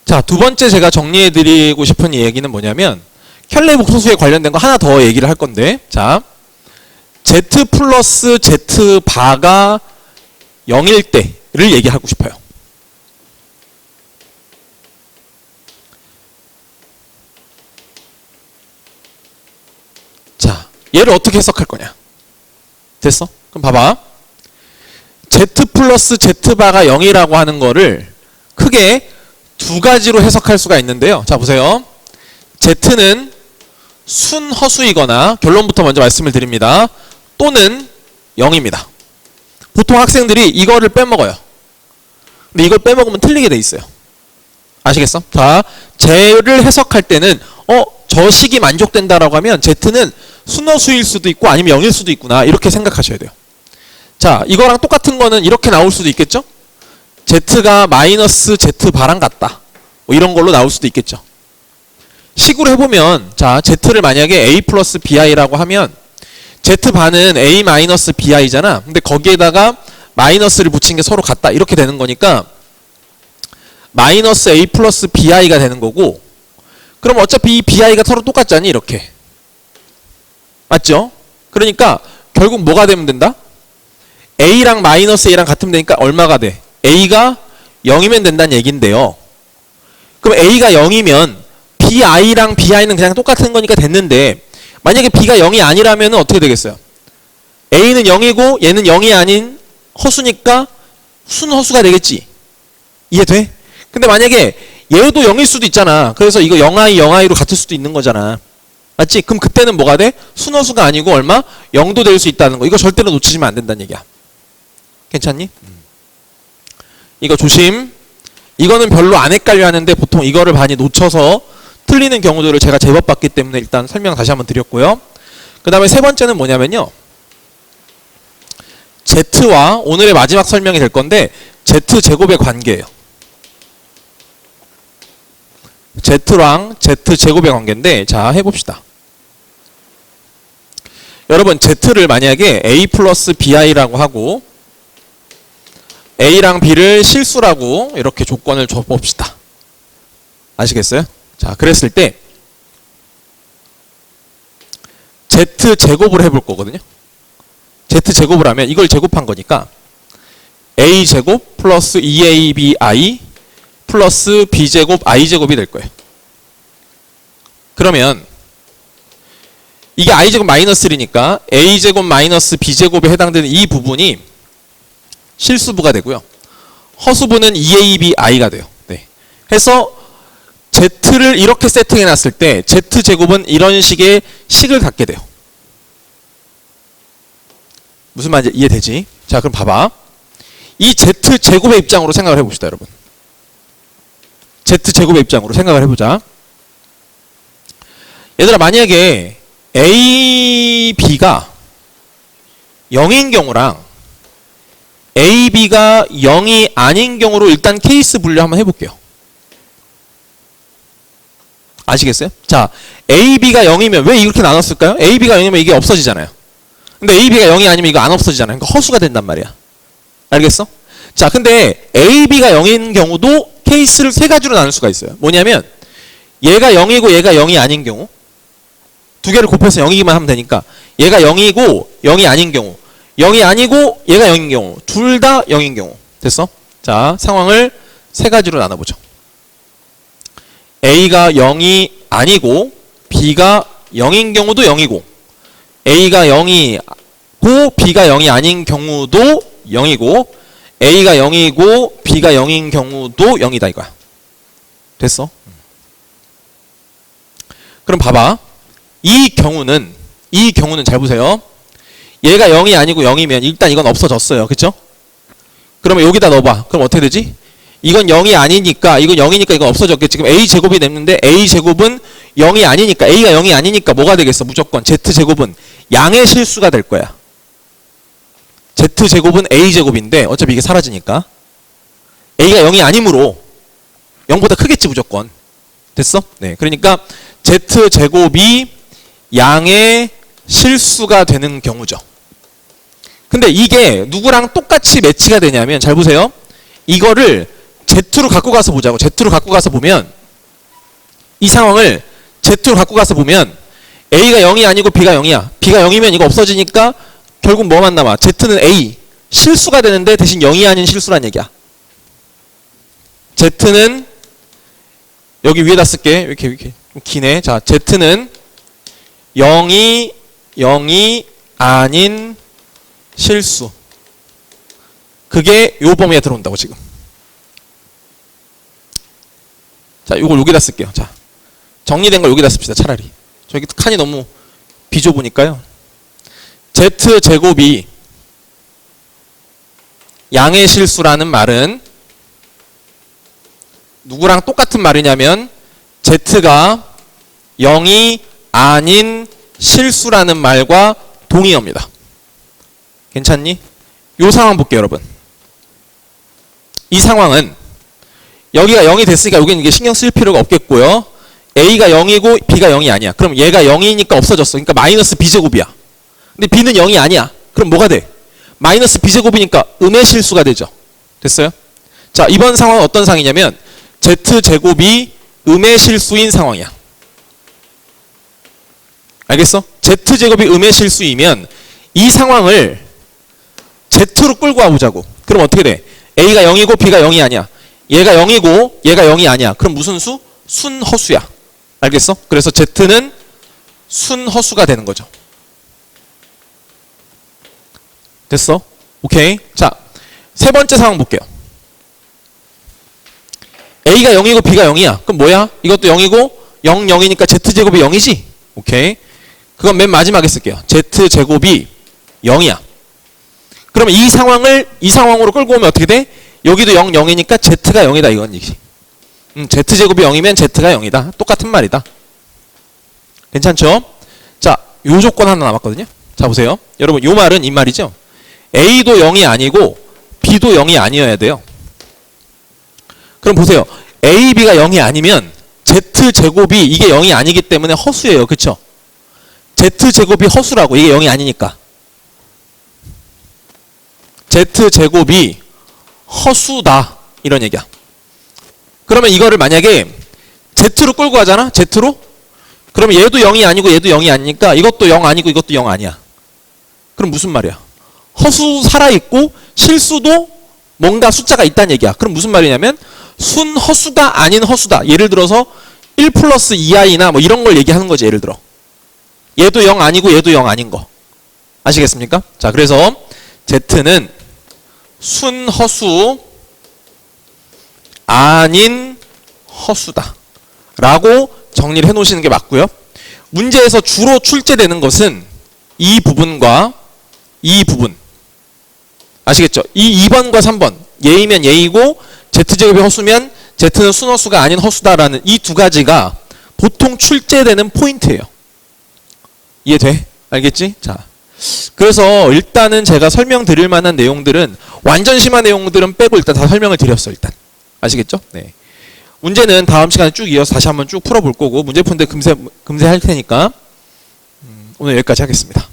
자, 두 번째 제가 정리해드리고 싶은 얘기는 뭐냐면 켤레 복소수에 관련된 거 하나 더 얘기를 할 건데, 자, Z 플러스 Z 바가 0일 때를 얘기하고 싶어요. 자, 얘를 어떻게 해석할 거냐? 됐어? 그럼 봐봐. Z 플러스 Z 바가 0이라고 하는 거를 크게 두 가지로 해석할 수가 있는데요. 자, 보세요. Z는 순허수이거나, 결론부터 먼저 말씀을 드립니다, 또는 0입니다. 보통 학생들이 이거를 빼먹어요. 근데 이걸 빼먹으면 틀리게 돼 있어요. 아시겠어? 자, 쟤를 해석할 때는 저 식이 만족된다라고 하면 Z는 순허수일 수도 있고 아니면 0일 수도 있구나, 이렇게 생각하셔야 돼요. 자, 이거랑 똑같은 거는 이렇게 나올 수도 있겠죠? Z가 마이너스 Z 바랑 같다, 뭐 이런 걸로 나올 수도 있겠죠. 식으로 해보면, 자, Z를 만약에 A 플러스 BI라고 하면 Z 바는 A 마이너스 BI잖아. 근데 거기에다가 마이너스를 붙인 게 서로 같다, 이렇게 되는 거니까 마이너스 A 플러스 BI가 되는 거고, 그럼 어차피 이 BI가 서로 똑같잖니, 이렇게. 맞죠? 그러니까 결국 뭐가 되면 된다? A랑 마이너스 A랑 같으면 되니까 얼마가 돼? A가 0이면 된다는 얘기인데요. 그럼 A가 0이면 BI랑 BI는 그냥 똑같은 거니까 됐는데, 만약에 B가 0이 아니라면 어떻게 되겠어요? A는 0이고 얘는 0이 아닌 허수니까 순허수가 되겠지. 이해돼? 근데 만약에 얘도 0일 수도 있잖아. 그래서 이거 0i, 0i로 같을 수도 있는 거잖아. 맞지? 그럼 그때는 뭐가 돼? 순허수가 아니고 얼마? 0도 될 수 있다는 거. 이거 절대로 놓치시면 안 된다는 얘기야. 괜찮니? 이거 조심. 이거는 별로 안 헷갈려 하는데 보통 이거를 많이 놓쳐서 틀리는 경우들을 제가 제법 봤기 때문에 일단 설명 다시 한번 드렸고요. 그 다음에 세 번째는 뭐냐면요, Z와 오늘의 마지막 설명이 될 건데 Z제곱의 관계예요. Z랑 Z제곱의 관계인데, 자, 해봅시다. 여러분, Z를 만약에 A 플러스 BI라고 하고 A랑 B를 실수라고 이렇게 조건을 줘봅시다. 아시겠어요? 자, 그랬을 때 Z제곱을 해볼 거거든요. Z제곱을 하면 이걸 제곱한 거니까 A제곱 플러스 2ABI 플러스 B제곱 I제곱이 될 거예요. 그러면 이게 I제곱 마이너스 1이니까 A제곱 마이너스 B제곱에 해당되는 이 부분이 실수부가 되고요. 허수부는 2ABI가 돼요. 네. 해서 Z를 이렇게 세팅해 놨을 때 Z제곱은 이런 식의 식을 갖게 돼요. 무슨 말인지 이해되지? 자, 그럼 봐봐. 이 Z제곱의 입장으로 생각을 해봅시다, 여러분. Z제곱의 입장으로 생각을 해보자. 얘들아, 만약에 A, B가 0인 경우랑 A, B가 0이 아닌 경우로 일단 케이스 분류 한번 해볼게요. 아시겠어요? 자, A, B가 0이면 왜 이렇게 나눴을까요? A, B가 0이면 이게 없어지잖아요. 근데 A, B가 0이 아니면 이거 안 없어지잖아요. 그러니까 허수가 된단 말이야. 알겠어? 자, 근데 A, B가 0인 경우도 케이스를 세 가지로 나눌 수가 있어요. 뭐냐면 얘가 0이고 얘가 0이 아닌 경우, 두 개를 곱해서 0이기만 하면 되니까 얘가 0이고 0이 아닌 경우, 0이 아니고 얘가 0인 경우, 둘 다 0인 경우. 됐어? 자, 상황을 세 가지로 나눠보죠. A가 0이 아니고 B가 0인 경우도 0이고, A가 0이고 B가 0이 아닌 경우도 0이고, A가 0이고 B가 0인 경우도 0이다 이거야. 됐어? 그럼 봐봐. 이 경우는 잘 보세요. 얘가 0이 아니고 0이면 일단 이건 없어졌어요. 그쵸? 그러면 여기다 넣어봐. 그럼 어떻게 되지? 이건 0이 아니니까, 이건 0이니까 이건 없어졌겠지. 지금 A제곱이 냈는데 A제곱은 0이 아니니까, A가 0이 아니니까 뭐가 되겠어? 무조건 Z제곱은 양의 실수가 될 거야. Z제곱은 A제곱인데 어차피 이게 사라지니까 A가 0이 아니므로 0보다 크겠지 무조건. 됐어? 네, 그러니까 Z제곱이 양의 실수가 되는 경우죠. 근데 이게 누구랑 똑같이 매치가 되냐면, 잘 보세요. 이거를 Z로 갖고 가서 보자고. Z로 갖고 가서 보면, 이 상황을 Z로 갖고 가서 보면 A가 0이 아니고 B가 0이야. B가 0이면 이거 없어지니까 결국 뭐만 남아? Z는 A 실수가 되는데 대신 0이 아닌 실수란 얘기야. Z는 여기 위에다 쓸게. 이렇게 기네. 자, Z는 0이 아닌 실수. 그게 요 범위에 들어온다고 지금. 자, 이걸 여기다 쓸게요. 자, 정리된 걸 여기다 씁시다. 차라리. 저기 칸이 너무 비좁으니까요. Z제곱이 양의 실수라는 말은 누구랑 똑같은 말이냐면 Z가 0이 아닌 실수라는 말과 동의어입니다. 괜찮니? 이 상황 볼게요, 여러분. 이 상황은 여기가 0이 됐으니까 여기는 이게 신경 쓸 필요가 없겠고요. A가 0이고 B가 0이 아니야. 그럼 얘가 0이니까 없어졌어. 그러니까 마이너스 B제곱이야. 근데 B는 0이 아니야. 그럼 뭐가 돼? 마이너스 B제곱이니까 음의 실수가 되죠. 됐어요? 자, 이번 상황은 어떤 상황이냐면 Z제곱이 음의 실수인 상황이야. 알겠어? Z제곱이 음의 실수이면 이 상황을 Z로 끌고 와보자고. 그럼 어떻게 돼? A가 0이고 B가 0이 아니야. 얘가 0이고 얘가 0이 아니야. 그럼 무슨 수? 순허수야. 알겠어? 그래서 Z는 순허수가 되는 거죠. 됐어? 오케이. 자, 세 번째 상황 볼게요. A가 0이고 B가 0이야. 그럼 뭐야? 이것도 0이고 0, 0이니까 Z제곱이 0이지? 오케이. 그건 맨 마지막에 쓸게요. Z제곱이 0이야. 그러면 이 상황을 이 상황으로 끌고 오면 어떻게 돼? 여기도 0, 0이니까 Z가 0이다 이건 얘기. Z제곱이 0이면 Z가 0이다. 똑같은 말이다. 괜찮죠? 자, 요 조건 하나 남았거든요. 자, 보세요. 여러분, 요 말은 이 말이죠. A도 0이 아니고 B도 0이 아니어야 돼요. 그럼 보세요. A, B가 0이 아니면 Z제곱이 이게 0이 아니기 때문에 허수예요. 그쵸? Z제곱이 허수라고. 이게 0이 아니니까. Z제곱이 허수다. 이런 얘기야. 그러면 이거를 만약에 Z로 끌고 가잖아? Z로? 그러면 얘도 0이 아니고 얘도 0이 아니니까 이것도 0 아니고 이것도 0 아니야. 그럼 무슨 말이야? 허수 살아있고 실수도 뭔가 숫자가 있다는 얘기야. 그럼 무슨 말이냐면 순허수가 아닌 허수다. 예를 들어서 1 플러스 2i나 뭐 이런 걸 얘기하는 거지. 예를 들어. 얘도 0 아니고 얘도 0 아닌 거. 아시겠습니까? 자, 그래서 Z는 순허수 아닌 허수다 라고 정리를 해 놓으시는 게 맞고요. 문제에서 주로 출제되는 것은 이 부분과 이 부분 아시겠죠? 이 2번과 3번 예이면 예이고 Z제곱이 허수면 Z는 순허수가 아닌 허수다라는 이 두 가지가 보통 출제되는 포인트예요. 이해돼? 알겠지? 자, 그래서 일단은 제가 설명드릴 만한 내용들은 완전 심한 내용들은 빼고 일단 다 설명을 드렸어. 일단 아시겠죠? 네. 문제는 다음 시간에 쭉 이어서 다시 한번 쭉 풀어볼 거고 문제 푸는데 금세 할 테니까 오늘 여기까지 하겠습니다.